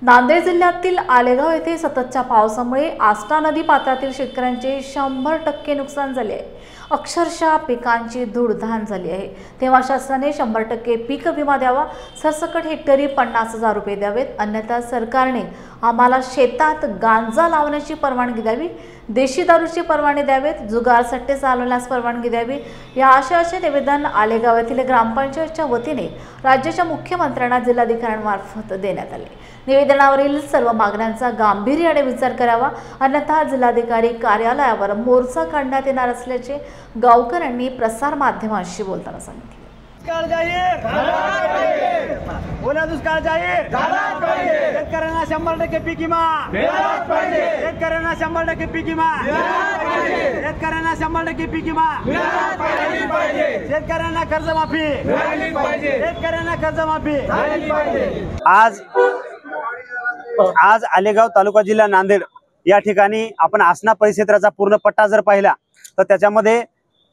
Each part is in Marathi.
नांदेड जिल्ह्यातील आलेगाव येथे सततच्या पावसामुळे आष्टा नदी पात्रातील शेतकऱ्यांचे 100% नुकसान झाले आहे। अक्षरशः पिकांची धूळधाण झाली आहे। तेव्हा शासनाने 100% पीक विमा द्यावा, सरसकट हेक्टरी 50,000 रुपये द्यावेत, अन्यथा सरकारने आम्हाला शेतात गांजा लावण्याची परवानगी द्यावी, देशी दारूची परवानगी द्यावेत, जुगार सट्टे चालवण्यास परवानगी द्यावी, या आशयाचे निवेदन आलेगाव येथील ग्रामपंचायतच्या वतीने राज्याच्या मुख्यमंत्र्यांना जिल्हाधिकाऱ्यांमार्फत देण्यात आले। निवेदनावरील सर्व मागण्यांचा गांभीर्याने विचार करावा, अन्यथा जिल्हाधिकारी कार्यालयावर मोर्चा काढण्यात येणार असल्याचे गावकऱ्यांनी प्रसार माध्यमांशी बोलताना सांगितले। दुष्काळ जाहीर ओला दुष्काळ जाहीर शेतकऱ्यांना 100% पीक विमा शेतकऱ्यांना 100% पीक विमा शेतकऱ्यांना 100% पीक विमा शेतकऱ्यांना कर्जमाफी शेतकऱ्यांना कर्जमाफी। आज आलेगाव तालुका जिल्हा नांदेड या ठिकाणी आपण आसना परिक्षेत्राचा पूर्ण पट्टा जर पाहिला तर त्याच्यामध्ये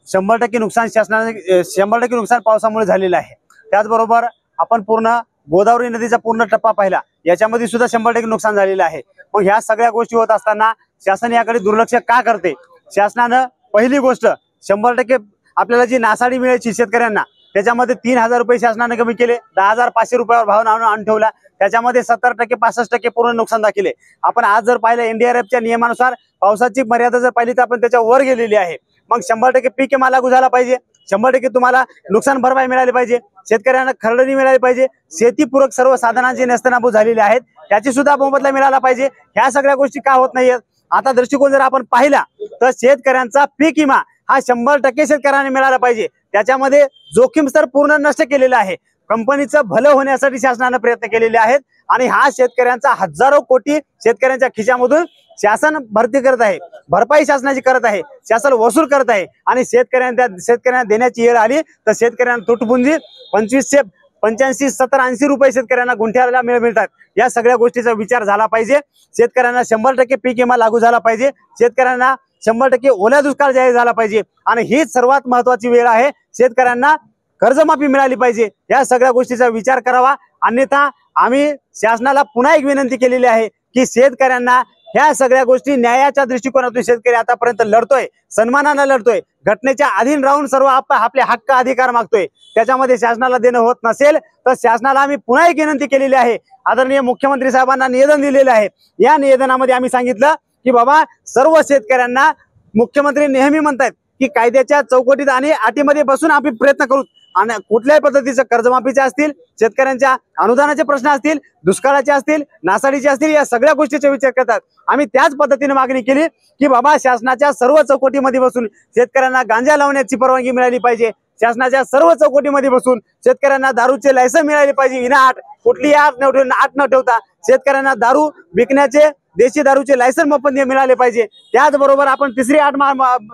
100% नुकसान शासनाने 100% नुकसान पावसामुळे झालेलं आहे। त्याचबरोबर आपण पूर्ण गोदावरी नदीचा पूर्ण टप्पा पाहिला, याच्यामध्ये सुद्धा 100% नुकसान झालेलं आहे। मग ह्या सगळ्या गोष्टी होत असताना शासन याकडे दुर्लक्ष का करते? शासनानं पहिली गोष्ट 100% आपल्याला जी नासाडी मिळायची शेतकऱ्यांना त्याच्यामध्ये 3,000 रुपये शासनाने कमी केले, 10,500 रुपयावर भाव आणून ठेवला, त्याच्यामध्ये 70% 65% पूर्ण नुकसान दाखवले। आपण आज जर पाहिलं NDRFच्या नियमानुसार पावसाची मर्यादा जर पाहिली तर आपण त्याच्या वर गेलेली आहे। मग 100% पीक विमा लागू झाला पाहिजे, 100% तुम्हाला नुकसान भरपाई मिळाली पाहिजे, शेतकऱ्यांना खरडणी मिळाली पाहिजे, शेतीपूरक सर्व साधनांची नेस्तनाबूत झालेली आहेत त्याची सुद्धा मोबदला मिळाला पाहिजे। ह्या सगळ्या गोष्टी का होत नाहीयेत? आता दृष्टिकोन जर आपण पाहिला तर शेतकऱ्यांचा पीक विमा हा 100% शेतकऱ्यांना मिळाला पाहिजे। त्याच्यामध्ये जोखीम स्तर पूर्ण नष्ट केलेला आहे। कंपनीचं भलं होण्यासाठी शासनाने प्रयत्न केलेले आहेत आणि हा शेतकऱ्यांचा हजारो कोटी शेतकऱ्यांच्या खिशामधून शासन भरती करत आहे, भरपाई शासनाची करत आहे, शासन वसूल करत आहे आणि शेतकऱ्यांना देण्याची वेळ आली तर शेतकऱ्यांना तुटपुंजी 25 85 70 80 रुपये शेतकऱ्यांना गुंठ्याला मिळतात। या सगळ्या गोष्टीचा विचार झाला पाहिजे। शेतकऱ्यांना 100% पीक विमा लागू झाला पाहिजे, शेतकऱ्यांना 100% ओला दुष्काळ जाहीर झाला पाहिजे आणि हीच सर्वात महत्वाची वेळ आहे। शेतकऱ्यांना कर्जमाफी मिळाली पाहिजे, या सगळ्या गोष्टीचा विचार करावा, अन्यथा आम्ही शासनाला पुन्हा एक विनंती केलेली आहे की शेतकऱ्यांना ह्या सगळ्या गोष्टी न्यायाच्या दृष्टिकोनातून शेतकरी आतापर्यंत लढतोय, सन्मानाने लढतोय, घटनेच्या अधीन राहून सर्व आपले हक्क अधिकार मागतोय, त्याच्यामध्ये शासनाला देणं होत नसेल तर शासनाला आम्ही पुन्हा एक विनंती केलेली आहे। आदरणीय मुख्यमंत्री साहेबांना निवेदन दिलेलं आहे। या निवेदनामध्ये आम्ही सांगितलं की बाबा सर्व शेतकऱ्यांना मुख्यमंत्री नेहमी म्हणतात की कायद्याच्या चौकटीत आणि अटीमध्ये बसून आम्ही प्रयत्न करू आणि कुठल्याही पद्धतीचं कर्जमाफीचे असतील, शेतकऱ्यांच्या अनुदानाचे प्रश्न असतील, दुष्काळाचे असतील, नासाडीचे असतील, या सगळ्या गोष्टीचा विचार करतात। आम्ही त्याच पद्धतीने मागणी केली की बाबा शासनाच्या सर्व चौकटीमध्ये बसून शेतकऱ्यांना गांजा लावण्याची परवानगी मिळाली पाहिजे, शासनाच्या सर्व चौकटीमध्ये बसून शेतकऱ्यांना दारूचे लायसन मिळाले पाहिजे, विनाअट कुठलीही अट न ठेवता शेतकऱ्यांना दारू विकण्याचे देशी दारूचे लायसन मोफत मिळाले पाहिजे। त्याचबरोबर आपण तिसरी अट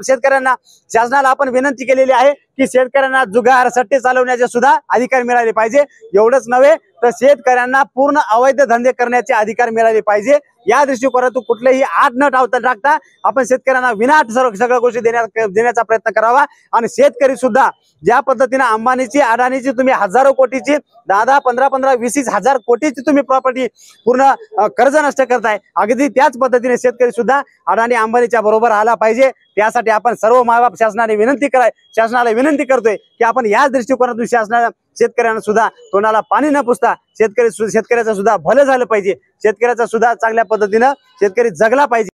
शेतकऱ्यांना शासनाला आपण विनंती केलेली आहे की शेतकऱ्यांना जुगार सट्टे चालवण्याचे सुद्धा अधिकार मिळाले पाहिजे। एवढंच नव्हे तर शेतकऱ्यांना पूर्ण अवैध धंदे करण्याचे अधिकार मिळाले पाहिजे। या दृष्टिकोनातून कुठलेही आठ न टाकता आपण शेतकऱ्यांना विनाअट सगळ्या गोष्टी देण्याचा प्रयत्न करावा आणि शेतकरी सुद्धा ज्या पद्धतीने अंबानीची अडाणीची तुम्ही हजारो कोटीची 10 15 20 हजार कोटीची तुम्ही प्रॉपर्टी पूर्ण कर्ज नष्ट करताय, अगदी त्याच पद्धतीने शेतकरी सुद्धा अडाणी अंबानीच्या बरोबर आला पाहिजे। त्यासाठी आपण सर्व मायबाप शासनाला विनंती करतोय की आपण याच दृष्टिकोनातून शेतकऱ्यांना सुद्धा तोंडाला पाणी न पुसता शेतकऱ्याचं सुद्धा भलं झालं पाहिजे, शेतकऱ्याचा सुद्धा चांगल्या पद्धतीने शेतकरी जगला पाहिजे।